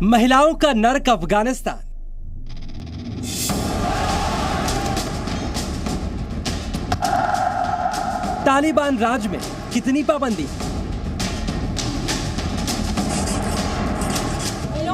महिलाओं का नर्क अफगानिस्तान। तालिबान राज में कितनी पाबंदी?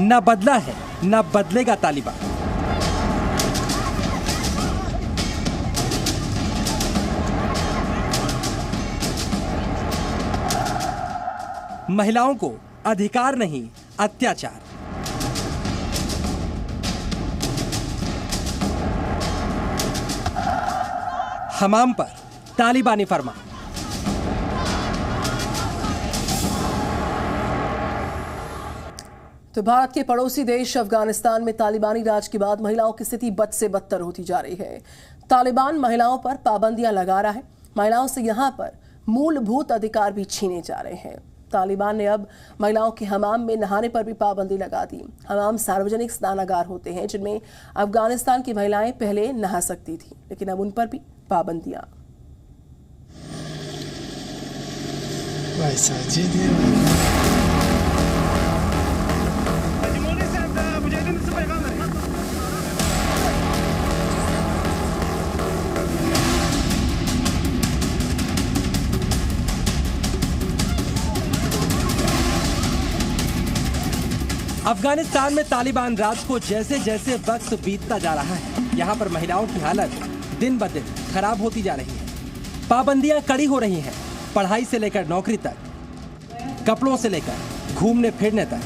न बदला है न बदलेगा तालिबान। महिलाओं को अधिकार नहीं, अत्याचार। हमाम पर तालिबानी फरमान। तो भारत के पड़ोसी देश अफगानिस्तान में तालिबानी राज के बाद महिलाओं की स्थिति बद से बदतर होती जा रही है। तालिबान महिलाओं पर पाबंदियां लगा रहा है। महिलाओं से यहां पर मूलभूत अधिकार भी छीने जा रहे हैं। तालिबान ने अब महिलाओं के हमाम में नहाने पर भी पाबंदी लगा दी। हमाम सार्वजनिक स्नानागार होते हैं जिनमें अफगानिस्तान की महिलाएं पहले नहा सकती थी, लेकिन अब उन पर भी पाबंदियां। अफगानिस्तान में तालिबान राज को जैसे जैसे वक्त बीतता जा रहा है, यहाँ पर महिलाओं की हालत दिन ब दिन खराब होती जा रही है। पाबंदियां कड़ी हो रही हैं, पढ़ाई से लेकर नौकरी तक, कपड़ों से लेकर घूमने फिरने तक।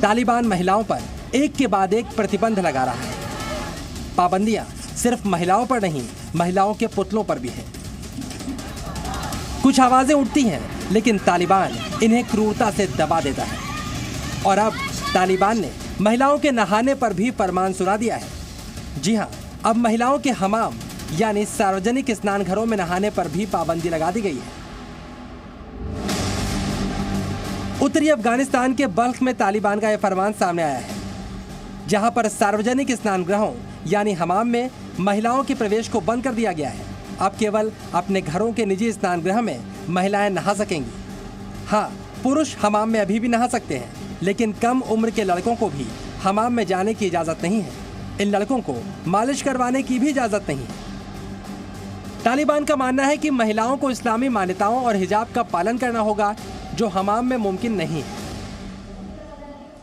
तालिबान महिलाओं पर एक के बाद एक प्रतिबंध लगा रहा है। पाबंदियां सिर्फ महिलाओं पर नहीं, महिलाओं के पुतलों पर भी है। कुछ आवाजें उठती हैं, लेकिन तालिबान इन्हें क्रूरता से दबा देता है। और अब तालिबान ने महिलाओं के नहाने पर भी फरमान सुना दिया है। जी हां, अब महिलाओं के हमाम यानी सार्वजनिक स्नान घरों में नहाने पर भी पाबंदी लगा दी गई है। उत्तरी अफगानिस्तान के बल्ख में तालिबान का यह फरमान सामने आया है, जहां पर सार्वजनिक स्नान गृहों यानी हमाम में महिलाओं के प्रवेश को बंद कर दिया गया है। अब केवल अपने घरों के निजी स्नान गृह में महिलाएं नहा सकेंगी। हाँ, पुरुष हमाम में अभी भी नहा सकते हैं, लेकिन कम उम्र के लड़कों को भी हमाम में जाने की इजाजत नहीं है। इन लड़कों को मालिश करवाने की भी इजाजत नहीं है। तालिबान का मानना है कि महिलाओं को इस्लामी मान्यताओं और हिजाब का पालन करना होगा, जो हमाम में मुमकिन नहीं है।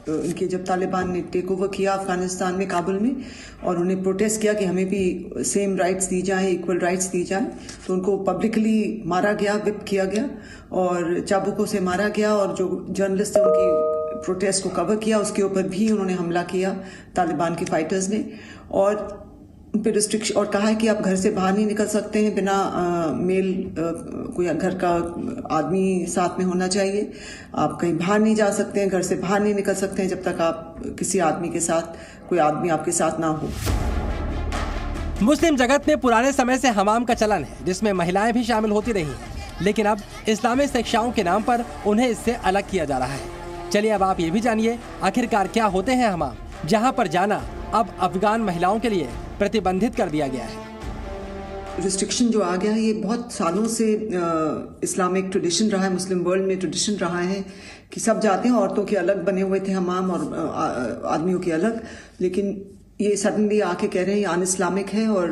इनके जब तालिबान ने टेक ओवर किया अफगानिस्तान में, काबुल में, और उन्हें प्रोटेस्ट किया कि हमें भी सेम राइट्स दी जाए, इक्वल राइट्स दी जाए, तो उनको पब्लिकली मारा गया, विप किया गया और चाबुकों से मारा गया। और जो जर्नलिस्ट थे उनकी प्रोटेस्ट को कवर किया, उसके ऊपर भी उन्होंने हमला किया तालिबान के फाइटर्स ने, और उन पर रिस्ट्रिक्शन, और कहा है कि आप घर से बाहर नहीं निकल सकते हैं बिना मेल कोई घर का आदमी साथ में होना चाहिए। आप कहीं बाहर नहीं जा सकते हैं, घर से बाहर नहीं निकल सकते हैं जब तक आप किसी आदमी के साथ, कोई आदमी आपके साथ ना हो। मुस्लिम जगत में पुराने समय से हमाम का चलन है, जिसमें महिलाएं भी शामिल होती रही हैं, लेकिन अब इस्लामिक शिक्षाओं के नाम पर उन्हें इससे अलग किया जा रहा है। चलिए अब आप ये भी जानिए आखिरकार क्या होते हैं हमाम, जहां पर जाना अब अफगान महिलाओं के लिए प्रतिबंधित कर दिया गया है। रिस्ट्रिक्शन जो आ गया है, ये बहुत सालों से इस्लामिक ट्रेडिशन रहा है, मुस्लिम वर्ल्ड में ट्रेडिशन रहा है कि सब जाते हैं, औरतों के अलग बने हुए थे हमाम और आदमियों के अलग, लेकिन ये सडनली आके कह रहे हैं ये अन इस्लामिक है और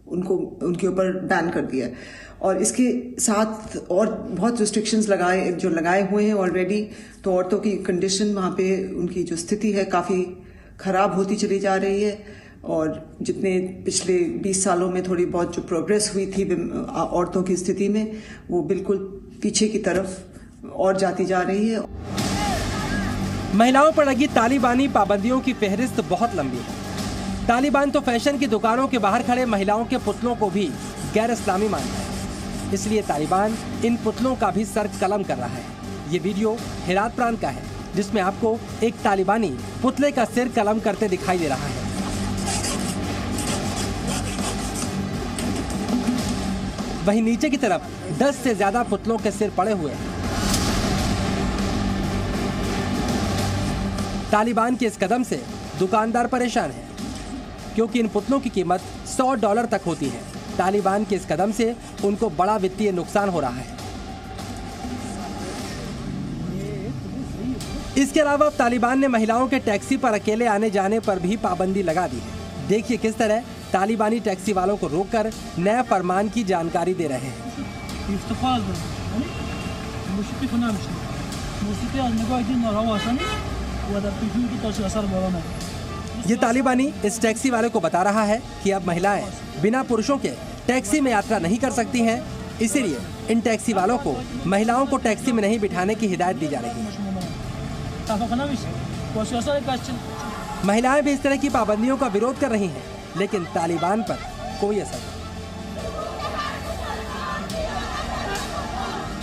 उनको उनके ऊपर बैन कर दिया है। और इसके साथ और बहुत रिस्ट्रिक्शंस लगाए हुए हैं ऑलरेडी। तो औरतों की कंडीशन वहाँ पे, उनकी जो स्थिति है काफ़ी ख़राब होती चली जा रही है। और जितने पिछले 20 सालों में थोड़ी बहुत जो प्रोग्रेस हुई थी औरतों की स्थिति में, वो बिल्कुल पीछे की तरफ और जाती जा रही है। महिलाओं पर लगी तालिबानी पाबंदियों की फहरिस्त बहुत लंबी है। तालिबान तो फैशन की दुकानों के बाहर खड़े महिलाओं के पुतलों को भी गैर इस्लामी मानता है, इसलिए तालिबान इन पुतलों का भी सर कलम कर रहा है। ये वीडियो हेरात प्रांत का है, जिसमें आपको एक तालिबानी पुतले का सिर कलम करते दिखाई दे रहा है। वहीं नीचे की तरफ 10 से ज्यादा पुतलों के सिर पड़े हुए हैं। तालिबान के इस कदम से दुकानदार परेशान हैं। क्योंकि इन पुतलों की कीमत $100 तक होती है। तालिबान के इस कदम से उनको बड़ा वित्तीय नुकसान हो रहा है। इसके अलावा अब तालिबान ने महिलाओं के टैक्सी पर अकेले आने जाने पर भी पाबंदी लगा दी है। देखिए किस तरह तालिबानी टैक्सी वालों को रोककर नए फरमान की जानकारी दे रहे हैं। ये तालिबानी इस टैक्सी वाले को बता रहा है कि अब महिलाएं बिना पुरुषों के टैक्सी में यात्रा नहीं कर सकती हैं, इसीलिए इन टैक्सी वालों को महिलाओं को टैक्सी में नहीं बिठाने की हिदायत दी जा रही है। महिलाएं भी इस तरह की पाबंदियों का विरोध कर रही हैं, लेकिन तालिबान पर कोई असर नहीं।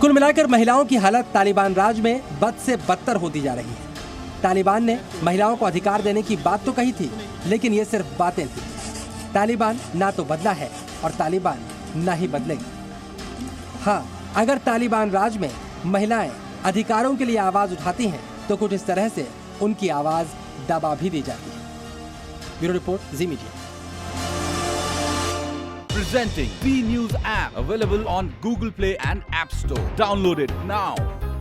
कुल मिलाकर महिलाओं की हालत तालिबान राज में बद से बदतर होती जा रही है। तालिबान ने महिलाओं को अधिकार देने की बात तो कही थी, लेकिन ये सिर्फ बातें थी। तालिबान ना तो बदला है और तालिबान ना ही बदलेगा। हाँ, अगर तालिबान राज में महिलाएं अधिकारों के लिए आवाज उठाती हैं तो कुछ इस तरह से उनकी आवाज दबा भी दी जाती है। Bureau report, ji media. Presenting B News app, available on Google Play and App Store. Download it now.